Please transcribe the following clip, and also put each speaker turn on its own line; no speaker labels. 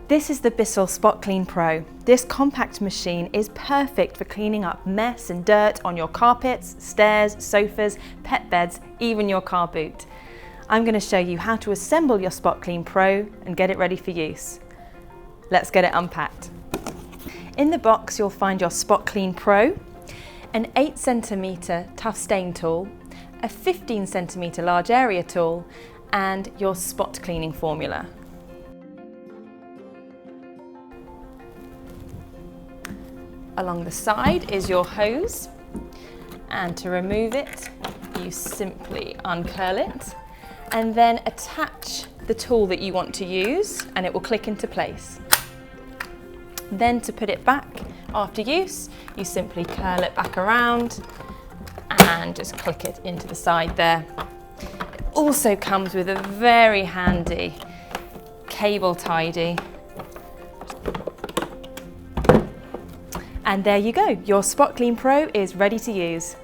This is the BISSELL SpotClean Pro. This compact machine is perfect for cleaning up mess and dirt on your carpets, stairs, sofas, pet beds, even your car boot. I'm going to show you how to assemble your SpotClean Pro and get it ready for use. Let's get it unpacked. In the box you'll find your SpotClean Pro, an 8cm tough stain tool, a 15cm large area tool, and your spot cleaning formula. Along the side is your hose, and to remove it you simply uncurl it and then attach the tool that you want to use and it will click into place. Then to put it back after use you simply curl it back around and just click it into the side there. It also comes with a very handy cable tidy. And there you go, your SpotClean Pro is ready to use.